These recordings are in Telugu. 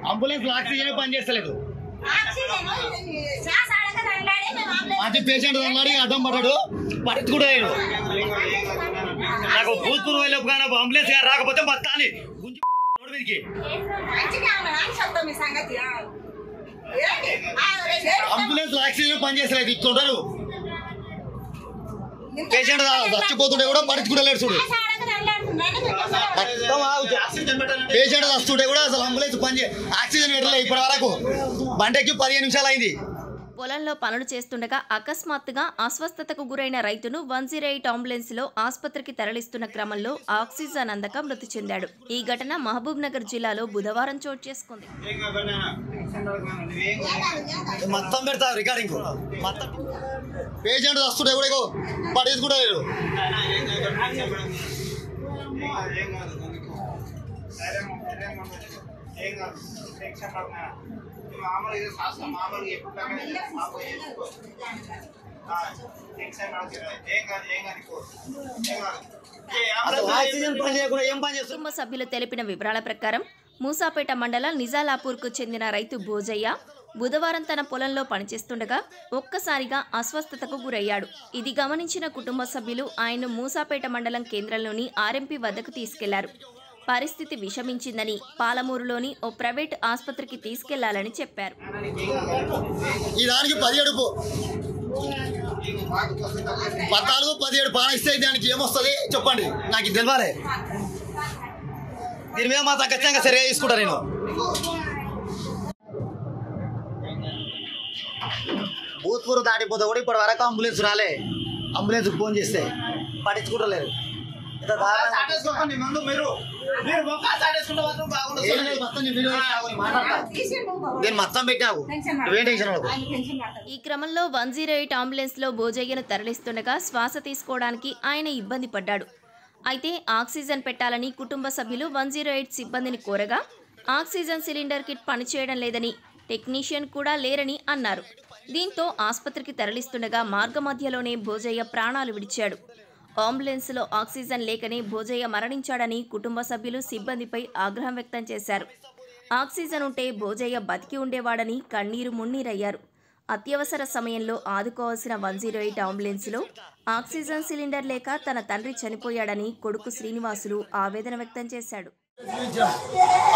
అంబులెన్స్ ఆక్సిజన్ పని చేస్తలేదు. అది పేషెంట్ అన్నాడు అడ్డం పడ్డాడు పట్టుకున్నాడు. నాకు భూత్పూర్ వెళ్ళపు కానీ అంబులెన్స్ గారు రాకపోతే మొత్తాన్ని అంబులెన్స్ ఆక్సిజన్ పని చేస్తలేదు. ఇస్తుంటారు పేషెంట్ చచ్చిపోతుంటే కూడా పడుచుకుంటలేడు చూడు. పేషెంట్ వస్తుంటే కూడా అసలు అంబులెన్స్ పని ఆక్సిజన్ పెట్టలేదు. ఇప్పటి వరకు బండెక్కి 15 నిమిషాలు అయింది. పొలంలో పనులు చేస్తుండగా అకస్మాత్తుగా అస్వస్థతకు గురైన రైతును 108 అంబులెన్స్ లో ఆసుపత్రికి తరలిస్తున్న క్రమంలో ఆక్సిజన్ అందక మృతి చెందాడు. ఈ ఘటన మహబూబ్ నగర్ జిల్లాలో బుధవారం చోటు చేసుకుంది. మొత్తం పెడతా రికార్డింగ్ మొత్తం పేషెంట్ వస్తుంటే కూడా పడేసుకుంటారు. కుటుంబ సభ్యులు తెలిపిన వివరాల ప్రకారం మూసాపేట మండలం నిజాలాపూర్కు చెందిన రైతు భోజయ్య బుధవారం తన పొలంలో పనిచేస్తుండగా ఒక్కసారిగా అస్వస్థతకు గురయ్యాడు. ఇది గమనించిన కుటుంబ సభ్యులు ఆయన్ను మూసాపేట మండలం కేంద్రంలోని ఆర్ఎంపీ వద్దకు తీసుకెళ్లారు. పరిస్థితి విషమించిందని పాలమూరులోని ఓ ప్రైవేట్ ఆసుపత్రికి తీసుకెళ్లాలని చెప్పారు. ఈ దానికి 14-17 పాన ఇస్తే దానికి ఏమొస్తుంది చెప్పండి, నాకు తెలియాలి. దీని మీద మాత్రం ఖచ్చితంగా సరిగా తీసుకుంటా. నేను భూత్పూర్ దాటిపోతే కూడా ఇప్పటి వరకు అంబులెన్స్ రాలే. అంబులెన్స్ ఫోన్ చేస్తే పట్టించుకుంటలేరు. ఈ క్రమంలో 108 అంబులెన్స్ లో భోజయ్యను తరలిస్తుండగా శ్వాస తీసుకోవడానికి ఆయన ఇబ్బంది పడ్డాడు. అయితే ఆక్సిజన్ పెట్టాలని కుటుంబ సభ్యులు 108 సిబ్బందిని కోరగా ఆక్సిజన్ సిలిండర్ కిట్ పనిచేయడం లేదని, టెక్నీషియన్ కూడా లేరని అన్నారు. దీంతో ఆసుపత్రికి తరలిస్తుండగా మార్గమధ్యలోనే భోజయ్య ప్రాణాలు విడిచాడు. అంబులెన్స్లో ఆక్సిజన్ లేకనే భోజయ్య మరణించాడని కుటుంబ సభ్యులు సిబ్బందిపై ఆగ్రహం వ్యక్తం చేశారు. ఆక్సిజన్ ఉంటే భోజయ్య బతికి ఉండేవాడని కన్నీరు మున్నీరయ్యారు. అత్యవసర సమయంలో ఆదుకోవాల్సిన 108 అంబులెన్స్లో ఆక్సిజన్ సిలిండర్ లేక తన తండ్రి చనిపోయాడని కొడుకు శ్రీనివాసులు ఆవేదన వ్యక్తం చేశాడు.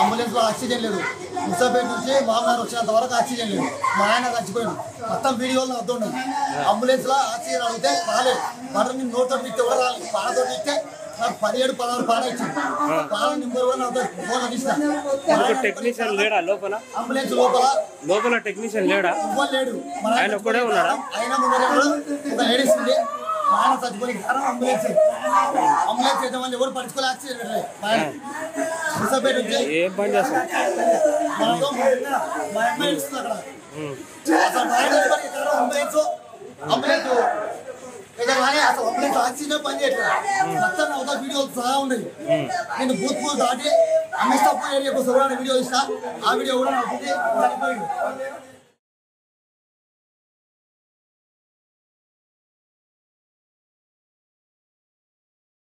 అంబులెన్స్ లో ఆక్సిజన్ లేదు. ముసాపేట నుంచి మామగారు వచ్చినంత వరకు ఆక్సిజన్ లేదు. మా ఆయన చచ్చిపోయాడు. మొత్తం వీడియోలో అర్థం. అంబులెన్స్ లో ఆక్సిజన్ అడిగితే రాలేదు. వాటర్ నోట్తో ఇస్తే కూడా రాలేదు. పాలతో ఇస్తే నాకు 17-16 పాల ఇచ్చింది. పాల నెంబర్ 1 ఫోన్ అందిస్తాను. టెక్నీషియన్ లేడా లోపల? అంబులెన్స్ లోపల టెక్నీషియన్ లేడా? లేడు. ఆయన ఒక్కడే ఉన్నాడా? ఆయన ముందర ఒక లేడీస్ ఉంది. మా ఆయన చచ్చిపోయి అంబులెన్స్ అయితే వాళ్ళు ఎవరు పట్టుకోలే. ఆక్సిజన్ పెట్టలేదు. ముసాపేట నుంచి ఏం పని చేస్తాం మా అమ్మాయి ఇస్తుంది అక్కడ. అసలు అంబులెన్స్ అసలు అంబులెన్స్ ఆక్సిజన్ పని చేయట్లేదు. మొత్తం ఒక వీడియో సహా ఉన్నాయి. నేను భూత్పూర్ దాటి అమిస్తాపూర్ ఏరియాకు వీడియో ఇస్తా. ఆ వీడియో కూడా నాకు చనిపోయింది.